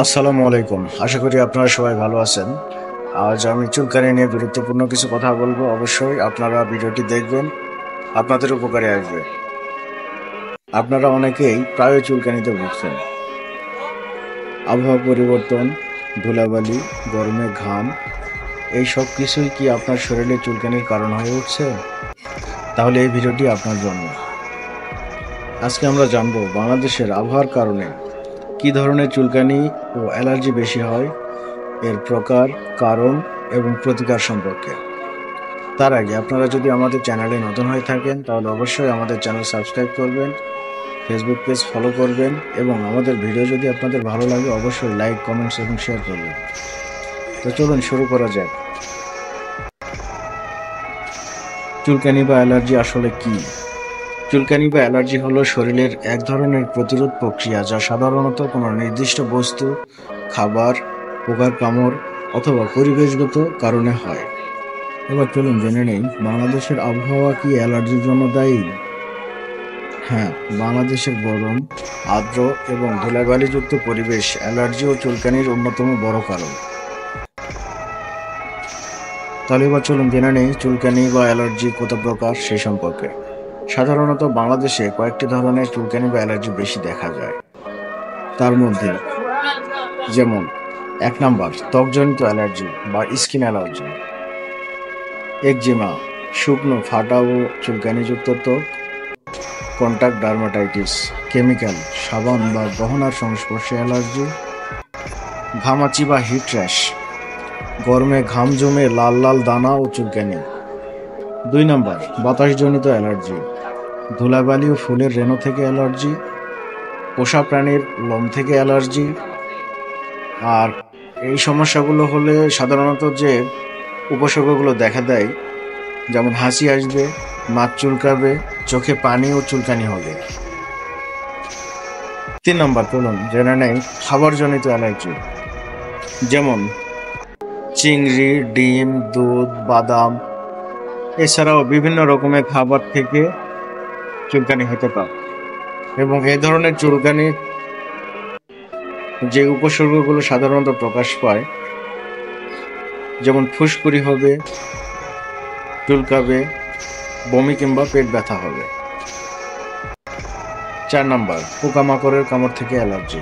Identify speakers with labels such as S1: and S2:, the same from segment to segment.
S1: আসসালামু আলাইকুম। আশা করি আপনারা সবাই ভালো আছেন। আজ আমি চুলকানি নিয়ে গুরুত্বপূর্ণ কিছু কথা বলবো। অবশ্যই আপনারা ভিডিওটি দেখবেন, আপনাদের উপকারে আসবে। আপনারা অনেকেই প্রায় চুলকানিতে ভুগছেন। আবহাওয়া পরিবর্তন, ধুলাবালি, গরমে ঘাম, এই সব কিছুই কি আপনার শরীরে চুলকানির কারণ হয়ে উঠছে? তাহলে এই ভিডিওটি আপনার জন্য। আজকে আমরা জানবো বাংলাদেশের আবহাওয়ার কারণে কি ধরনের চুলকানি ও অ্যালার্জি বেশি হয়, এর প্রকার, কারণ এবং প্রতিকার সম্পর্কে। তার আগে আপনারা যদি আমাদের চ্যানেলে নতুন হয়ে থাকেন তাহলে অবশ্যই আমাদের চ্যানেল সাবস্ক্রাইব করবেন, ফেসবুক পেজ ফলো করবেন এবং আমাদের ভিডিও যদি আপনাদের ভালো লাগে অবশ্যই লাইক, কমেন্টস এবং শেয়ার করবেন। তো চলুন শুরু করা যাক। চুলকানি বা অ্যালার্জি আসলে কি? চুলকানি বা অ্যালার্জি হলো শরীরের এক ধরনের প্রতিরোধ প্রক্রিয়া যা সাধারণত কোনো নির্দিষ্ট বস্তু, খাবার, পোকার কামড় অথবা পরিবেশগত কারণে হয়। এবার চলুন জেনে নেই বাংলাদেশের আবহাওয়া কি অ্যালার্জির জন্য দায়ী? হ্যাঁ, বাংলাদেশের গরম, আর্দ্র এবং ধুলাবালিযুক্ত পরিবেশ অ্যালার্জি ও চুলকানির অন্যতম বড় কারণ। তাহলে এবার চলুন জেনে নেই চুলকানি বা অ্যালার্জি কত প্রকার সে সম্পর্কে। সাধারণত বাংলাদেশে কয়েকটি ধরনের চুলকানি বা অ্যালার্জি বেশি দেখা যায়। তার মধ্যে যেমন 1 নম্বর, ত্বকজনিত অ্যালার্জি বা স্কিন অ্যালার্জি। একজিমা, শুকনো, ফাটা ও চুলকানিযুক্ত ত্বক। কন্টাক্ট ডার্মাটাইটিস, কেমিক্যাল, সাবান বা গহনার সংস্পর্শে অ্যালার্জি। ঘামাচি বা হিট র্যাশ, গরমে ঘাম জমে লাল লাল দানা ও চুলকানি। 2 নম্বর, বাতাসজনিত অ্যালার্জি, ধুলাবালি ও ফুলের রেণু থেকে অ্যালার্জি। পোষা প্রাণীর লোম থেকে অ্যালার্জি। আর এই সমস্যাগুলো হলে সাধারণত যে উপসর্গগুলো দেখা দেয়, যেমন হাসি আসবে, মাথা চুলকাবে, চোখে পানি ও চুলকানি হবে। 3 নম্বর, চলুন জেনে নেই খাবারজনিত অ্যালার্জি, যেমন চিংড়ি, ডিম, দুধ, বাদাম, এছাড়াও বিভিন্ন রকমের খাবার থেকে চুলকানি হতে পারে। এবং এই ধরনের চুলকানির যে উপসর্গগুলো সাধারণত প্রকাশ পায়, যেমন ফুসকুড়ি হবে, চুলকাবে, বমি কিংবা পেট ব্যথা হবে। 4 নম্বর, পোকামাকড়ের কামড় থেকে অ্যালার্জি,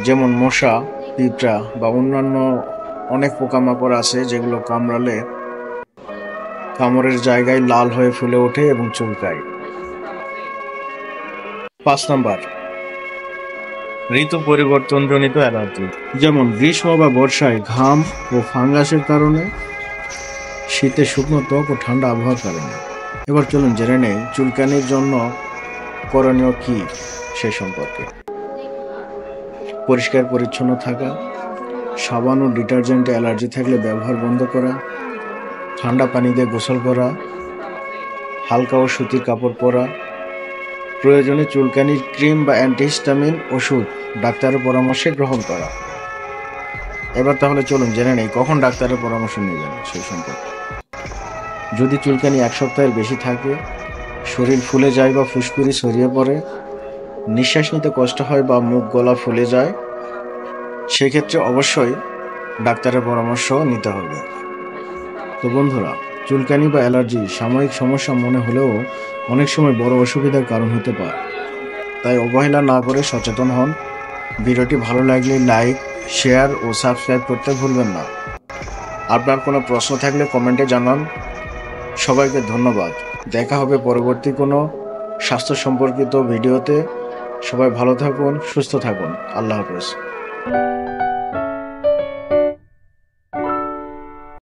S1: যেমন মশা, পিঁপড়া বা অন্যান্য অনেক পোকামাকড় আছে যেগুলো কামড়ালে কামড়ের জায়গায় লাল হয়ে ফুলে ওঠে এবং চুলকায়। 5 নম্বর, ঋতু পরিবর্তনজনিত অ্যালার্জি, যেমন গ্রীষ্ম বা বর্ষায় ঘাম ও ফাঙ্গাসের কারণে, শীতে শুকনো ত্বক ও ঠান্ডা আবহাওয়ার কারণে। এবার চলুন জেনে নেই চুলকানির জন্য করণীয় কি সে সম্পর্কে। পরিষ্কার পরিচ্ছন্ন থাকা, সাবান ও ডিটারজেন্টে অ্যালার্জি থাকলে ব্যবহার বন্ধ করা, ঠান্ডা পানি দিয়ে গোসল করা, হালকা ও সুতির কাপড় পরা, প্রয়োজনে চুলকানির ক্রিম বা অ্যান্টিহিস্টামিন ওষুধ ডাক্তারের পরামর্শে গ্রহণ করা। এবার তাহলে চলুন জেনে নেই কখন ডাক্তারের পরামর্শ নেবেন সেই সম্পর্কে। যদি চুলকানি 1 সপ্তাহের বেশি থাকে, শরীর ফুলে যায় বা ফুসকুড়ি ছড়িয়ে পড়ে, নিঃশ্বাস নিতে কষ্ট হয় বা মুখ গলা ফুলে যায়, সেক্ষেত্রে অবশ্যই ডাক্তারের পরামর্শ নিতে হবে। তো বন্ধুরা, চুলকানি বা অ্যালার্জি সাময়িক সমস্যা মনে হলেও অনেক সময় বড় অসুবিধার কারণ হতে পারে। তাই অবহেলা না করে সচেতন হন। ভিডিওটি ভালো লাগলে লাইক, শেয়ার ও সাবস্ক্রাইব করতে ভুলবেন না। আপনার কোনো প্রশ্ন থাকলে কমেন্টে জানান। সবাইকে ধন্যবাদ। দেখা হবে পরবর্তী কোনো স্বাস্থ্য সম্পর্কিত ভিডিওতে। সবাই ভালো থাকুন, সুস্থ থাকুন। আল্লাহ হাফেজ।